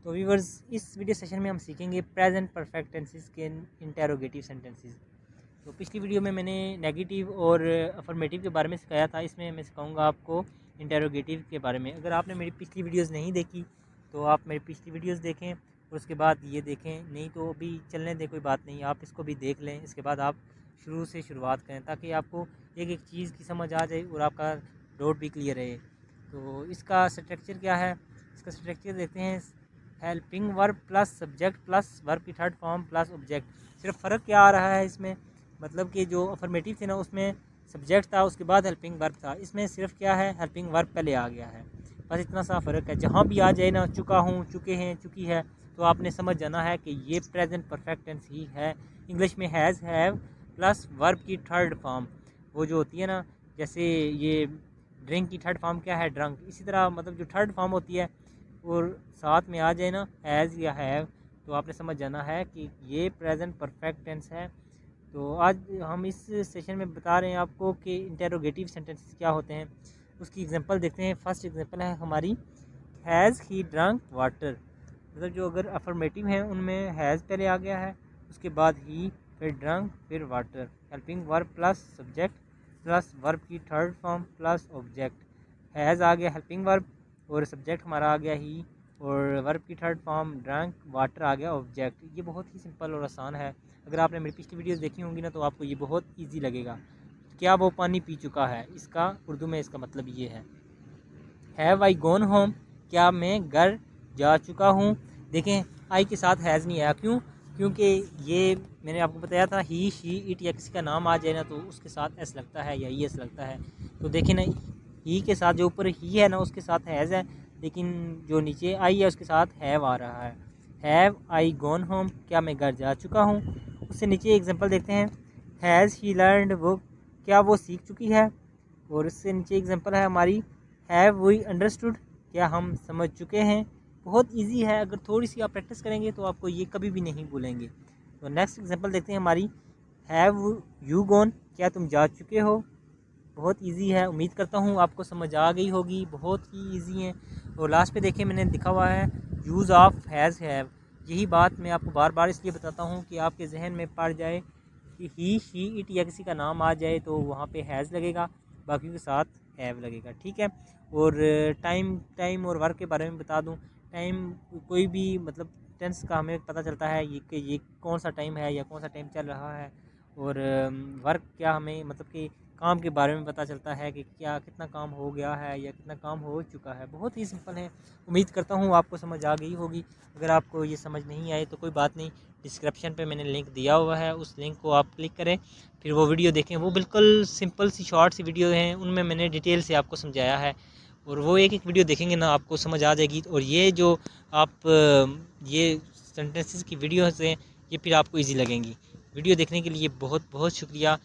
तो व्यूअर्स, इस video session में हम सीखेंगे प्रेजेंट परफेक्ट टेंसेस के इंटेरोगेटिव सेंटेंसेस। तो पिछली वीडियो में मैंने नेगेटिव और अफर्मेटिव के बारे में सिखाया था, इसमें मैं सिखाऊंगा आपको इंटेरोगेटिव के बारे में। अगर आपने मेरी पिछली वीडियोस नहीं देखी तो आप मेरी पिछली वीडियोस देखें और उसके बाद ये देखें, नहीं तो अभी चलने दें, कोई बात नहीं, आप इसको भी देख लें। इसके बाद आप शुरू से शुरुआत करें ताकि आपको एक एक चीज़ की समझ आ जाए और आपका डाउट भी क्लियर रहे। तो इसका स्ट्रक्चर क्या है? इसका स्ट्रक्चर देखते हैं। Helping verb plus subject plus verb की थर्ड फॉर्म प्लस ऑब्जेक्ट। सिर्फ फ़र्क क्या आ रहा है इसमें, मतलब कि जो अफर्मेटिव थे ना उसमें सब्जेक्ट था, उसके बाद हेल्पिंग वर्ब था। इसमें सिर्फ क्या है, हेल्पिंग वर्ब पहले आ गया है, बस इतना सा फ़र्क है। जहाँ भी आ जाए ना, चुका हूँ, चुके हैं, चुकी है, तो आपने समझ जाना है कि ये प्रेजेंट परफेक्ट टेंस ही है। इंग्लिश में हैज़, हैव प्लस वर्ब की थर्ड फॉर्म वो जो होती है ना, जैसे ये ड्रिंक की थर्ड फॉर्म क्या है, ड्रंक। इसी तरह मतलब जो थर्ड फॉर्म होती है और साथ में आ जाए ना हैज़ या हैव, तो आपने समझ जाना है कि ये प्रेजेंट परफेक्ट टेंस है। तो आज हम इस सेशन में बता रहे हैं आपको कि इंटेरोगेटिव सेंटेंसेस क्या होते हैं। उसकी एग्जांपल देखते हैं। फर्स्ट एग्जांपल है हमारी, हैज़ ही ड्रंक वाटर। मतलब जो अगर अफर्मेटिव हैं उनमें हैज़ पहले आ गया है, उसके बाद ही, फिर ड्रंक, फिर water. Helping verb plus subject plus verb की third form plus object. Has आ गया हेल्पिंग वर्ब और सब्जेक्ट हमारा आ गया ही, और वर्ब की थर्ड फॉर्म ड्रंक, वाटर आ गया ऑब्जेक्ट। ये बहुत ही सिंपल और आसान है। अगर आपने मेरी पिछली वीडियोस देखी होंगी ना तो आपको ये बहुत इजी लगेगा। क्या वो पानी पी चुका है, इसका उर्दू में इसका मतलब ये है। हैव आई गॉन होम, क्या मैं घर जा चुका हूँ। देखें, आई के साथ हैज़ नहीं आया, क्यों? क्योंकि ये मैंने आपको बताया था, ही, शी, इट या किसी का नाम आ जाए ना तो उसके साथ एस लगता है या ई एस लगता है। तो देखें ना, ही के साथ जो ऊपर ही है ना उसके साथ हैज़ है, लेकिन जो नीचे आई है उसके साथ हैव आ रहा है। हैव आई गॉन होम, क्या मैं घर जा चुका हूँ। उससे नीचे एग्जांपल देखते हैं। हैज़ ही लर्नड बुक, क्या वो सीख चुकी है। और इससे नीचे एग्जांपल है हमारी, हैव वी अंडरस्टूड, क्या हम समझ चुके हैं। बहुत इजी है, अगर थोड़ी सी आप प्रैक्टिस करेंगे तो आपको ये कभी भी नहीं भूलेंगे। तो नेक्स्ट एग्जांपल देखते हैं हमारी, हैव यू गॉन, क्या तुम जा चुके हो। बहुत इजी है, उम्मीद करता हूँ आपको समझ आ गई होगी, बहुत ही इजी है। और लास्ट पे देखिए मैंने लिखा हुआ है यूज़ ऑफ हैज़ हैव। यही बात मैं आपको बार बार इसलिए बताता हूँ कि आपके जहन में पड़ जाए कि ही, शी, इट या किसी का नाम आ जाए तो वहाँ पे हैज़ लगेगा, बाकी के साथ हैव लगेगा, ठीक है। और टाइम और वर्क के बारे में बता दूँ। टाइम कोई भी मतलब टेंस का हमें पता चलता है ये कि ये कौन सा टाइम है या कौन सा टाइम चल रहा है। और वर्क क्या, हमें मतलब कि काम के बारे में पता चलता है कि क्या कितना काम हो गया है या कितना काम हो चुका है। बहुत ही सिंपल है, उम्मीद करता हूँ आपको समझ आ गई होगी। अगर आपको ये समझ नहीं आए तो कोई बात नहीं, डिस्क्रिप्शन पे मैंने लिंक दिया हुआ है, उस लिंक को आप क्लिक करें, फिर वो वीडियो देखें। वो बिल्कुल सिंपल सी शॉर्ट सी वीडियो हैं, उनमें मैंने डिटेल से आपको समझाया है, और वो एक एक वीडियो देखेंगे ना आपको समझ आ जाएगी। और ये जो आप ये सेंटेंसेस की वीडियोस हैं ये फिर आपको ईजी लगेंगी। वीडियो देखने के लिए बहुत बहुत शुक्रिया।